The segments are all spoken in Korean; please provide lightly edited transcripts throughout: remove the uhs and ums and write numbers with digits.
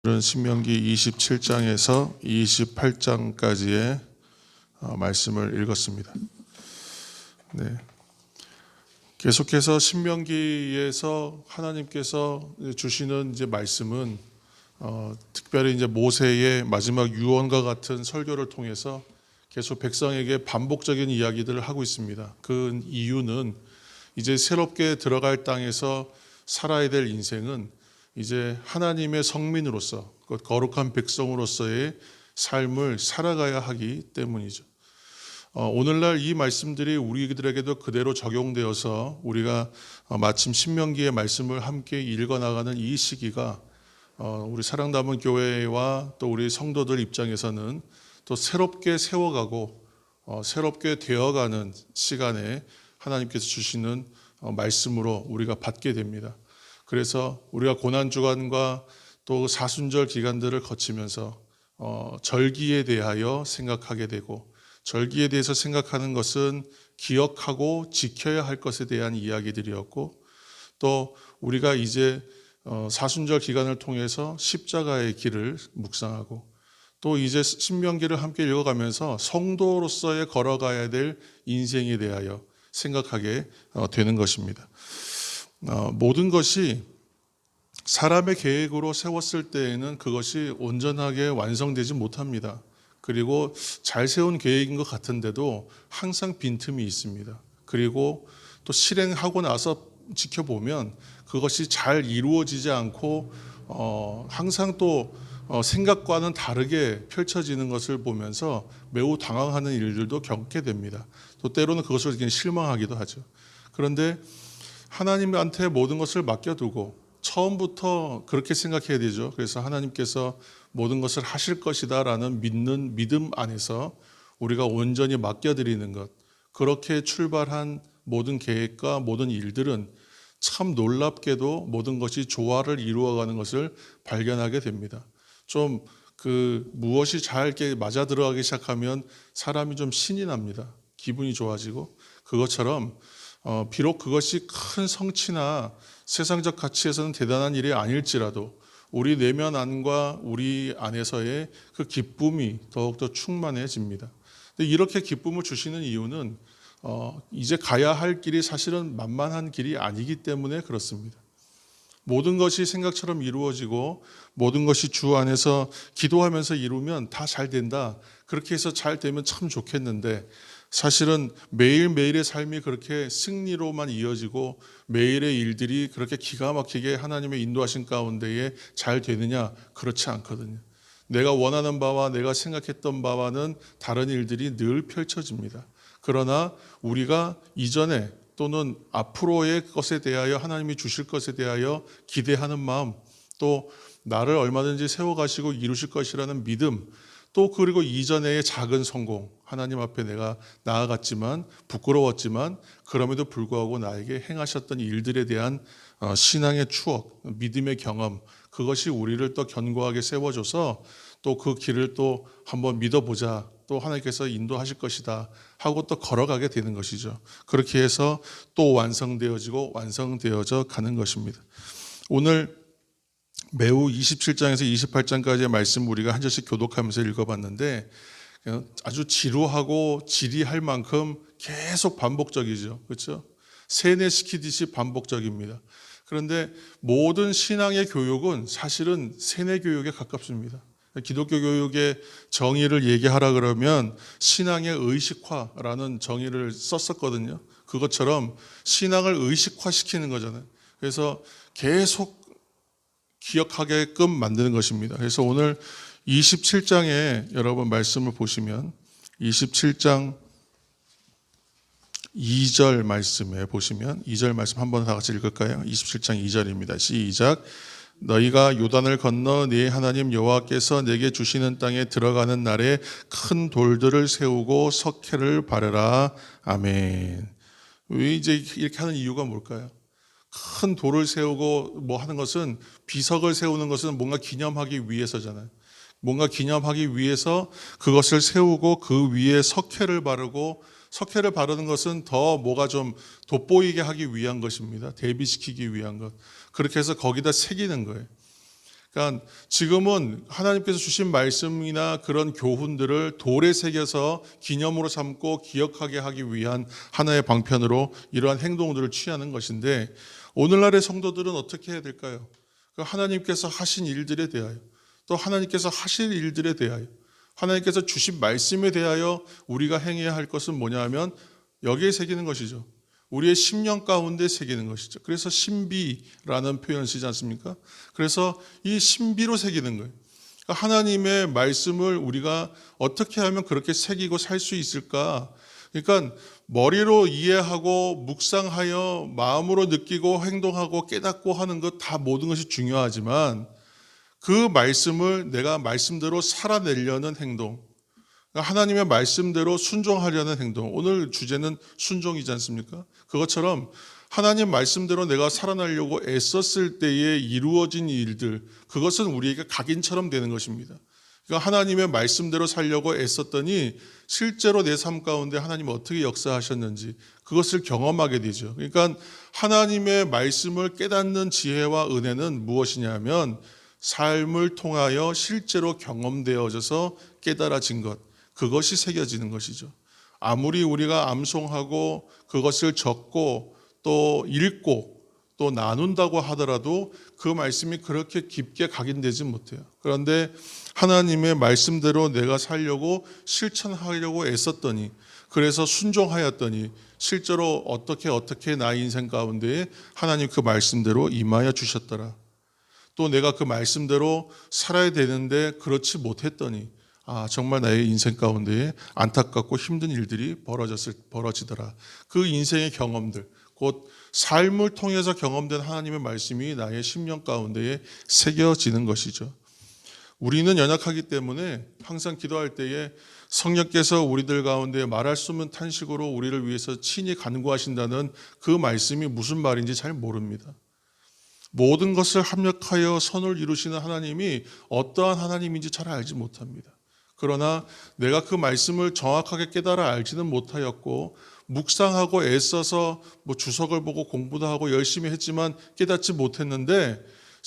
신명기 27장에서 28장까지의 말씀을 읽었습니다. 네. 계속해서 신명기에서 하나님께서 주시는 이제 말씀은 특별히 이제 모세의 마지막 유언과 같은 설교를 통해서 계속 백성에게 반복적인 이야기들을 하고 있습니다. 그 이유는 이제 새롭게 들어갈 땅에서 살아야 될 인생은 이제 하나님의 성민으로서 거룩한 백성으로서의 삶을 살아가야 하기 때문이죠. 오늘날 이 말씀들이 우리들에게도 그대로 적용되어서 우리가 마침 신명기의 말씀을 함께 읽어나가는 이 시기가 우리 사랑담은 교회와 또 우리 성도들 입장에서는 또 새롭게 세워가고 새롭게 되어가는 시간에 하나님께서 주시는 말씀으로 우리가 받게 됩니다. 그래서 우리가 고난주간과 또 사순절 기간들을 거치면서 절기에 대하여 생각하게 되고, 절기에 대해서 생각하는 것은 기억하고 지켜야 할 것에 대한 이야기들이었고, 또 우리가 이제 사순절 기간을 통해서 십자가의 길을 묵상하고, 또 이제 신명기를 함께 읽어가면서 성도로서의 걸어가야 될 인생에 대하여 생각하게 되는 것입니다. 모든 것이 사람의 계획으로 세웠을 때에는 그것이 온전하게 완성되지 못합니다. 그리고 잘 세운 계획인 것 같은데도 항상 빈틈이 있습니다. 그리고 또 실행하고 나서 지켜보면 그것이 잘 이루어지지 않고 항상 또 생각과는 다르게 펼쳐지는 것을 보면서 매우 당황하는 일들도 겪게 됩니다. 또 때로는 그것을 그냥 실망하기도 하죠. 그런데 하나님한테 모든 것을 맡겨두고 처음부터 그렇게 생각해야 되죠. 그래서 하나님께서 모든 것을 하실 것이다 라는 믿음 안에서 우리가 온전히 맡겨드리는 것, 그렇게 출발한 모든 계획과 모든 일들은 참 놀랍게도 모든 것이 조화를 이루어가는 것을 발견하게 됩니다. 좀 무엇이 잘 이렇게 맞아 들어가기 시작하면 사람이 좀 신이 납니다. 기분이 좋아지고, 그것처럼 비록 그것이 큰 성취나 세상적 가치에서는 대단한 일이 아닐지라도 우리 내면 안과 우리 안에서의 그 기쁨이 더욱더 충만해집니다. 근데 이렇게 기쁨을 주시는 이유는 이제 가야 할 길이 사실은 만만한 길이 아니기 때문에 그렇습니다. 모든 것이 생각처럼 이루어지고 모든 것이 주 안에서 기도하면서 이루면 다 잘 된다, 그렇게 해서 잘 되면 참 좋겠는데, 사실은 매일매일의 삶이 그렇게 승리로만 이어지고 매일의 일들이 그렇게 기가 막히게 하나님의 인도하신 가운데에 잘 되느냐? 그렇지 않거든요. 내가 원하는 바와 내가 생각했던 바와는 다른 일들이 늘 펼쳐집니다. 그러나 우리가 이전에 또는 앞으로의 것에 대하여 하나님이 주실 것에 대하여 기대하는 마음, 또 나를 얼마든지 세워가시고 이루실 것이라는 믿음, 또 그리고 이전의 작은 성공, 하나님 앞에 내가 나아갔지만 부끄러웠지만 그럼에도 불구하고 나에게 행하셨던 일들에 대한 신앙의 추억, 믿음의 경험, 그것이 우리를 또 견고하게 세워줘서 또 그 길을 또 한번 믿어보자, 또 하나님께서 인도하실 것이다 하고 또 걸어가게 되는 것이죠. 그렇게 해서 또 완성되어지고 완성되어져 가는 것입니다. 오늘 매우 27장에서 28장까지의 말씀 우리가 한 절씩 교독하면서 읽어봤는데 아주 지루하고 지리할 만큼 계속 반복적이죠. 그렇죠? 세뇌시키듯이 반복적입니다. 그런데 모든 신앙의 교육은 사실은 세뇌 교육에 가깝습니다. 기독교 교육의 정의를 얘기하라 그러면 신앙의 의식화라는 정의를 썼었거든요. 그것처럼 신앙을 의식화시키는 거잖아요. 그래서 계속 기억하게끔 만드는 것입니다. 그래서 오늘 27장에 여러분 말씀을 보시면 27장 2절 말씀에 보시면 2절 말씀 한번 다 같이 읽을까요? 27장 2절입니다. 시작. 너희가 요단을 건너 네 하나님 여호와께서 내게 주시는 땅에 들어가는 날에 큰 돌들을 세우고 석회를 바르라. 아멘. 왜 이제 이렇게 하는 이유가 뭘까요? 큰 돌을 세우고 뭐 하는 것은, 비석을 세우는 것은 뭔가 기념하기 위해서잖아요. 뭔가 기념하기 위해서 그것을 세우고 그 위에 석회를 바르고, 석회를 바르는 것은 더 뭐가 좀 돋보이게 하기 위한 것입니다. 대비시키기 위한 것. 그렇게 해서 거기다 새기는 거예요. 그러니까 지금은 하나님께서 주신 말씀이나 그런 교훈들을 돌에 새겨서 기념으로 삼고 기억하게 하기 위한 하나의 방편으로 이러한 행동들을 취하는 것인데, 오늘날의 성도들은 어떻게 해야 될까요? 하나님께서 하신 일들에 대하여, 또 하나님께서 하실 일들에 대하여, 하나님께서 주신 말씀에 대하여 우리가 행해야 할 것은 뭐냐 하면 여기에 새기는 것이죠. 우리의 심령 가운데 새기는 것이죠. 그래서 신비라는 표현을 쓰지 않습니까? 그래서 이 신비로 새기는 거예요. 그러니까 하나님의 말씀을 우리가 어떻게 하면 그렇게 새기고 살 수 있을까? 그러니까 머리로 이해하고 묵상하여 마음으로 느끼고 행동하고 깨닫고 하는 것 다 모든 것이 중요하지만 그 말씀을 내가 말씀대로 살아내려는 행동, 하나님의 말씀대로 순종하려는 행동, 오늘 주제는 순종이지 않습니까? 그것처럼 하나님 말씀대로 내가 살아나려고 애썼을 때에 이루어진 일들, 그것은 우리에게 각인처럼 되는 것입니다. 그러니까 하나님의 말씀대로 살려고 애썼더니 실제로 내 삶 가운데 하나님이 어떻게 역사하셨는지 그것을 경험하게 되죠. 그러니까 하나님의 말씀을 깨닫는 지혜와 은혜는 무엇이냐면 삶을 통하여 실제로 경험되어져서 깨달아진 것, 그것이 새겨지는 것이죠. 아무리 우리가 암송하고 그것을 적고 또 읽고 또 나눈다고 하더라도 그 말씀이 그렇게 깊게 각인되지 못해요. 그런데 하나님의 말씀대로 내가 살려고 실천하려고 애썼더니, 그래서 순종하였더니 실제로 어떻게 나의 인생 가운데 하나님 그 말씀대로 임하여 주셨더라. 또 내가 그 말씀대로 살아야 되는데 그렇지 못했더니 정말 나의 인생 가운데 안타깝고 힘든 일들이 벌어지더라. 그 인생의 경험들, 곧 삶을 통해서 경험된 하나님의 말씀이 나의 심령 가운데에 새겨지는 것이죠. 우리는 연약하기 때문에 항상 기도할 때에 성령께서 우리들 가운데 말할 수 없는 탄식으로 우리를 위해서 친히 간구하신다는 그 말씀이 무슨 말인지 잘 모릅니다. 모든 것을 합력하여 선을 이루시는 하나님이 어떠한 하나님인지 잘 알지 못합니다. 그러나 내가 그 말씀을 정확하게 깨달아 알지는 못하였고 묵상하고 애써서 주석을 보고 공부도 하고 열심히 했지만 깨닫지 못했는데,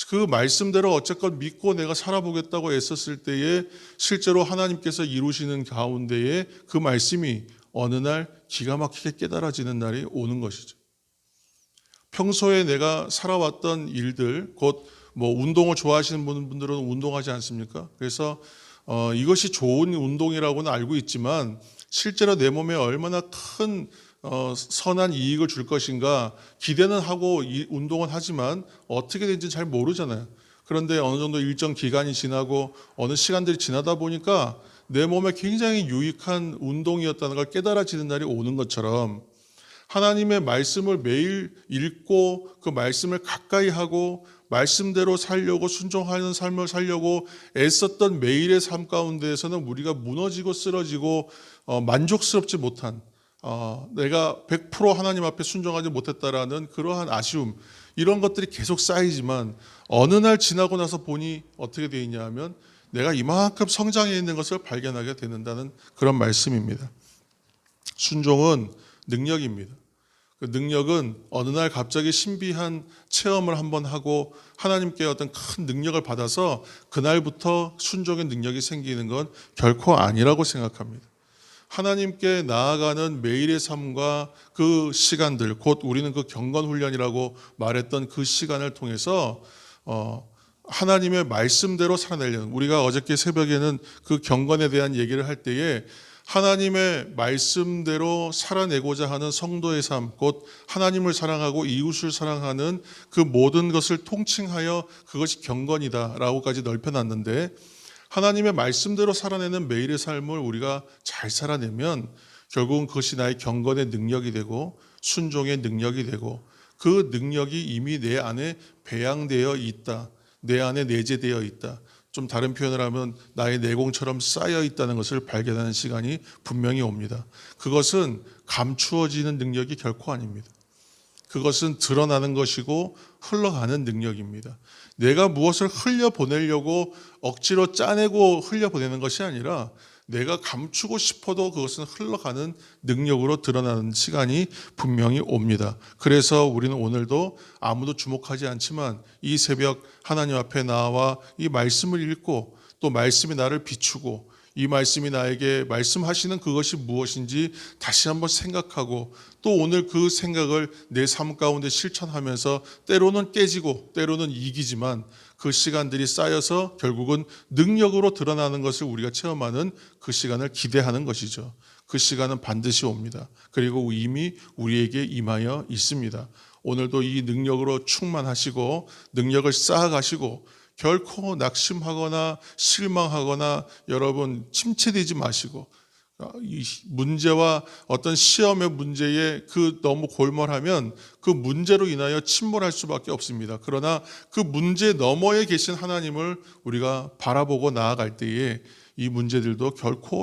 그 말씀대로 어쨌건 믿고 내가 살아보겠다고 애썼을 때에 실제로 하나님께서 이루시는 가운데에 그 말씀이 어느 날 기가 막히게 깨달아지는 날이 오는 것이죠. 평소에 내가 살아왔던 일들, 곧 운동을 좋아하시는 분들은 운동하지 않습니까? 그래서 이것이 좋은 운동이라고는 알고 있지만 실제로 내 몸에 얼마나 큰 선한 이익을 줄 것인가 기대는 하고 운동은 하지만 어떻게 되는지 잘 모르잖아요. 그런데 어느 정도 일정 기간이 지나고 어느 시간들이 지나다 보니까 내 몸에 굉장히 유익한 운동이었다는 걸 깨달아지는 날이 오는 것처럼, 하나님의 말씀을 매일 읽고 그 말씀을 가까이 하고 말씀대로 살려고 순종하는 삶을 살려고 애썼던 매일의 삶 가운데에서는 우리가 무너지고 쓰러지고 만족스럽지 못한, 내가 100% 하나님 앞에 순종하지 못했다라는 그러한 아쉬움, 이런 것들이 계속 쌓이지만 어느 날 지나고 나서 보니 어떻게 되어 있냐 하면 내가 이만큼 성장해 있는 것을 발견하게 되는다는 그런 말씀입니다. 순종은 능력입니다. 그 능력은 어느 날 갑자기 신비한 체험을 한번 하고 하나님께 어떤 큰 능력을 받아서 그날부터 순종의 능력이 생기는 건 결코 아니라고 생각합니다. 하나님께 나아가는 매일의 삶과 그 시간들, 곧 우리는 그 경건훈련이라고 말했던 그 시간을 통해서 하나님의 말씀대로 살아내려는, 우리가 어저께 새벽에는 그 경건에 대한 얘기를 할 때에 하나님의 말씀대로 살아내고자 하는 성도의 삶, 곧 하나님을 사랑하고 이웃을 사랑하는 그 모든 것을 통칭하여 그것이 경건이다라고까지 넓혀놨는데, 하나님의 말씀대로 살아내는 매일의 삶을 우리가 잘 살아내면 결국은 그것이 나의 경건의 능력이 되고 순종의 능력이 되고, 그 능력이 이미 내 안에 배양되어 있다, 내 안에 내재되어 있다, 좀 다른 표현을 하면 나의 내공처럼 쌓여 있다는 것을 발견하는 시간이 분명히 옵니다. 그것은 감추어지는 능력이 결코 아닙니다. 그것은 드러나는 것이고 흘러가는 능력입니다. 내가 무엇을 흘려보내려고 억지로 짜내고 흘려보내는 것이 아니라 내가 감추고 싶어도 그것은 흘러가는 능력으로 드러나는 시간이 분명히 옵니다. 그래서 우리는 오늘도 아무도 주목하지 않지만 이 새벽 하나님 앞에 나와 이 말씀을 읽고 또 말씀이 나를 비추고 이 말씀이 나에게 말씀하시는 그것이 무엇인지 다시 한번 생각하고 또 오늘 그 생각을 내 삶 가운데 실천하면서 때로는 깨지고 때로는 이기지만 그 시간들이 쌓여서 결국은 능력으로 드러나는 것을 우리가 체험하는 그 시간을 기대하는 것이죠. 그 시간은 반드시 옵니다. 그리고 이미 우리에게 임하여 있습니다. 오늘도 이 능력으로 충만하시고 능력을 쌓아가시고 결코 낙심하거나 실망하거나 여러분 침체되지 마시고 이 문제와 어떤 시험의 문제에 그 너무 골몰하면 그 문제로 인하여 침몰할 수밖에 없습니다. 그러나 그 문제 너머에 계신 하나님을 우리가 바라보고 나아갈 때에 이 문제들도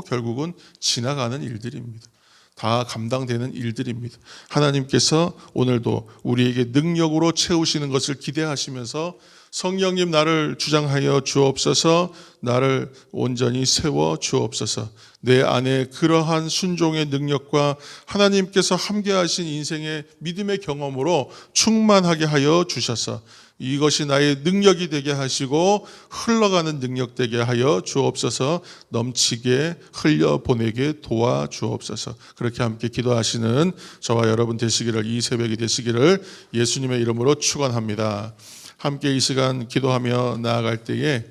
결국은 지나가는 일들입니다. 다 감당되는 일들입니다. 하나님께서 오늘도 우리에게 능력으로 채우시는 것을 기대하시면서 성령님 나를 주장하여 주옵소서, 나를 온전히 세워 주옵소서. 내 안에 그러한 순종의 능력과 하나님께서 함께하신 인생의 믿음의 경험으로 충만하게 하여 주셔서 이것이 나의 능력이 되게 하시고 흘러가는 능력 되게 하여 주옵소서. 넘치게 흘려보내게 도와주옵소서. 그렇게 함께 기도하시는 저와 여러분 되시기를, 이 새벽이 되시기를 예수님의 이름으로 축원합니다. 함께 이 시간 기도하며 나아갈 때에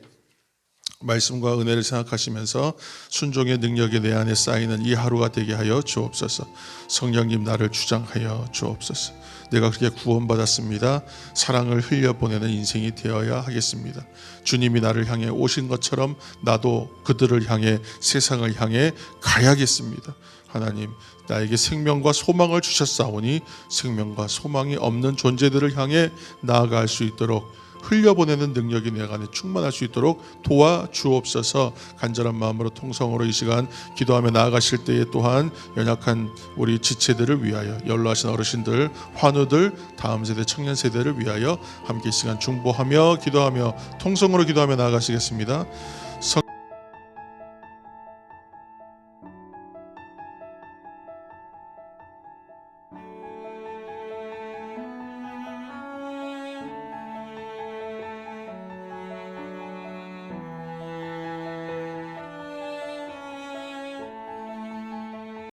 말씀과 은혜를 생각하시면서 순종의 능력이 내 안에 쌓이는 이 하루가 되게 하여 주옵소서. 성령님 나를 주장하여 주옵소서. 내가 그렇게 구원받았습니다. 사랑을 흘려보내는 인생이 되어야 하겠습니다. 주님이 나를 향해 오신 것처럼 나도 그들을 향해 세상을 향해 가야겠습니다. 하나님 나에게 생명과 소망을 주셨사오니 생명과 소망이 없는 존재들을 향해 나아갈 수 있도록 흘려보내는 능력이 내 안에 충만할 수 있도록 도와주옵소서. 간절한 마음으로 통성으로 이 시간 기도하며 나아가실 때에 또한 연약한 우리 지체들을 위하여, 연로하신 어르신들, 환우들, 다음 세대 청년 세대를 위하여 함께 이 시간 중보하며 기도하며 통성으로 기도하며 나아가시겠습니다.